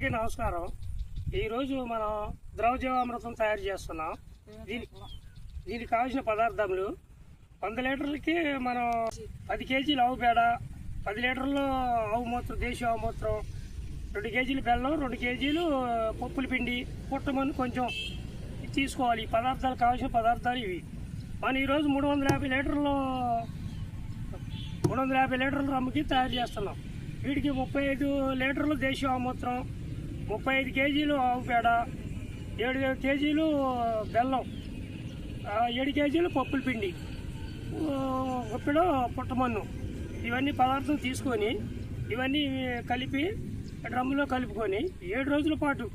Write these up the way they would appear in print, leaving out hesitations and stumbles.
నమస్కారం. ఈరోజు మనం ద్రవజీవామృతం తయారు చేస్తున్నాం. దీనికి కావాల్సిన పదార్థములు 100 లీటర్లకి మనం 10 కేజీలు ఆవు పేడ, 10 లీటర్లు ఆవు మూత్రం, దేశీయ ఆవు మూత్రం, 2 కేజీలు బెల్లం, 2 కేజీలు పప్పుల పిండి, పుట్టమని కొంచెం తీసుకోవాలి. ఈ పదార్థాలు కావాల్సిన పదార్థాలు ఇవి. మనం ఈరోజు 350 లీటర్ల రమ్ముకి తయారు చేస్తున్నాం. వీటికి 35 లీటర్లు దేశీయ ఆవు మూత్రం, 35 కేజీలు ఆవు పేడ, 7 కేజీలు బెల్లం, 7 కేజీలు పప్పుల పిండి, గుప్పెడు పుట్టమన్ను, ఇవన్నీ పదార్థం తీసుకొని ఇవన్నీ కలిపి డ్రమ్ములో కలుపుకొని 7 రోజుల పాటు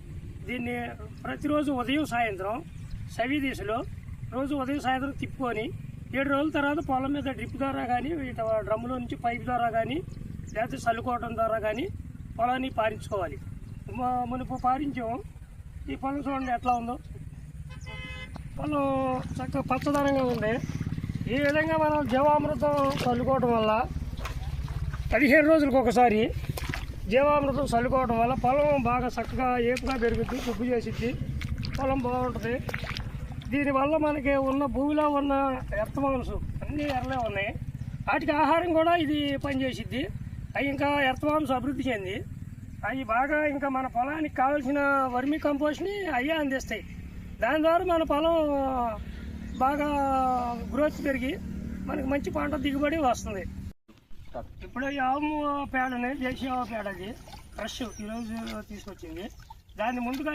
దీన్ని ప్రతిరోజు ఉదయం సాయంత్రం సవి దిశలో రోజు ఉదయం సాయంత్రం తిప్పుకొని 7 రోజుల తర్వాత పొలం మీద డ్రిప్ ద్వారా కానీ డ్రమ్ములో నుంచి పైప్ ద్వారా కానీ లేకపోతే చల్లుకోవడం ద్వారా కానీ పొలాన్ని పారించుకోవాలి. మునుపు పారించాం. ఈ పొలం చూడండి ఎట్లా ఉందో. పొలం చక్కగా పచ్చదనంగా ఉంది. ఈ విధంగా మనం జీవామృతం చల్లుకోవడం వల్ల 15 రోజులకు ఒకసారి జీవామృతం చల్లుకోవడం వల్ల పొలం బాగా చక్కగా ఏపుగా పెరుగుద్ది, దుబ్బు చేసిద్ది, పొలం బాగుంటుంది. దీనివల్ల మనకి ఉన్న భూమిలో ఉన్న ఎర్తమాంసం అన్నీ ఎర్రలే ఉన్నాయి. వాటికి ఆహారం కూడా ఇది పనిచేసిద్ది. అవి ఇంకా ఎర్తమాంసం అభివృద్ధి చెంది అవి బాగా ఇంకా మన పొలానికి కావాల్సిన వర్మీ కంపోస్ట్ని అయ్యే అందిస్తాయి. దాని ద్వారా మన పొలం బాగా గ్రోత్ పెరిగి మనకి మంచి పంట దిగుబడి వస్తుంది. ఇప్పుడు ఈ ఆవు పేడని, దేశీయ ఆవు పేడ, అది ఫ్రెష్ ఈరోజు తీసుకొచ్చింది. దాన్ని ముందుగా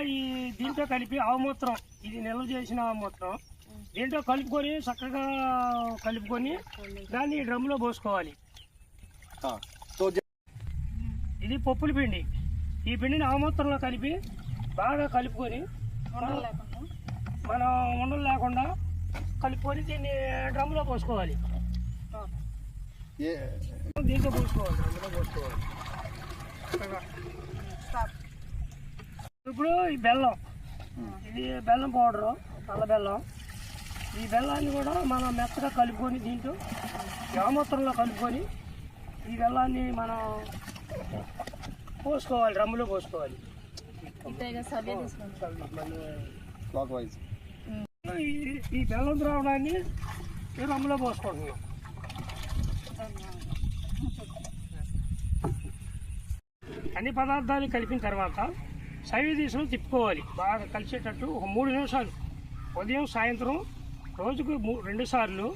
దీంట్లో కలిపి ఆవు మూత్రం, ఇది నిల్వ చేసిన ఆవు మూత్రం దీంట్లో కలుపుకొని చక్కగా కలుపుకొని దాన్ని డ్రమ్లో పోసుకోవాలి. ఇది పప్పుల పిండి. ఈ పిండిని ఆవు మూత్రంలో కలిపి బాగా కలుపుకొని మనం ఉండలు లేకుండా కలుపుకొని దీన్ని డ్రమ్లో పోసుకోవాలి. దీంట్లో పోసుకోవాలి, డ్రమ్లో పోసుకోవాలి. ఇప్పుడు ఈ బెల్లం, ఇది బెల్లం పౌడరు, నల్ల బెల్లం. ఈ బెల్లాన్ని కూడా మనం మెత్తగా కలుపుకొని దీంట్లో ఆవుమూత్రంలో కలుపుకొని ఈ బెల్లాన్ని మనం పోసుకోవాలి, డ్రమ్ములో పోసుకోవాలి. ఈ బెల్లం ద్రావణాన్ని ఈ డ్రమ్ములో పోసుకుంటున్నాం. అన్ని పదార్థాలు కలిపిన తర్వాత సవి దిశలో తిప్పుకోవాలి. బాగా కలిసేటట్టు ఒక 3 నిమిషాలు ఉదయం సాయంత్రం రోజుకు 2 సార్లు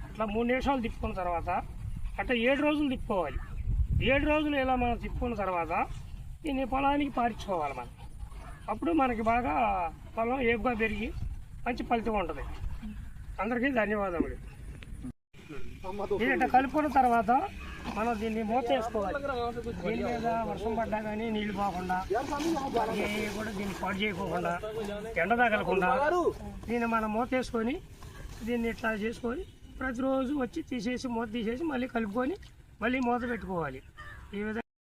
అట్లా 3 నిమిషాలు తిప్పుకున్న తర్వాత అట్లా 7 రోజులు తిప్పుకోవాలి. 7 రోజులు ఇలా మనం తిప్పుకున్న తర్వాత దీన్ని పొలానికి పారించుకోవాలి మనం. అప్పుడు మనకి బాగా పొలం ఏపుగా పెరిగి మంచి ఫలితం ఉంటుంది. అందరికీ ధన్యవాదములు. ఇది ఇట్లా కలుపుకున్న తర్వాత మనం దీన్ని మూత వేసుకోవాలి. దీని మీద వర్షం పడ్డా కానీ నీళ్లు పోకుండా, కూడా దీన్ని పాడు చేయకోకుండా, ఎండ తగలకుండా దీన్ని మనం మూత వేసుకొని దీన్ని ఇట్లా చేసుకొని ప్రతిరోజు వచ్చి తీసేసి మూత తీసేసి మళ్ళీ కలుపుకొని మళ్ళీ మూత పెట్టుకోవాలి. ఈ విధంగా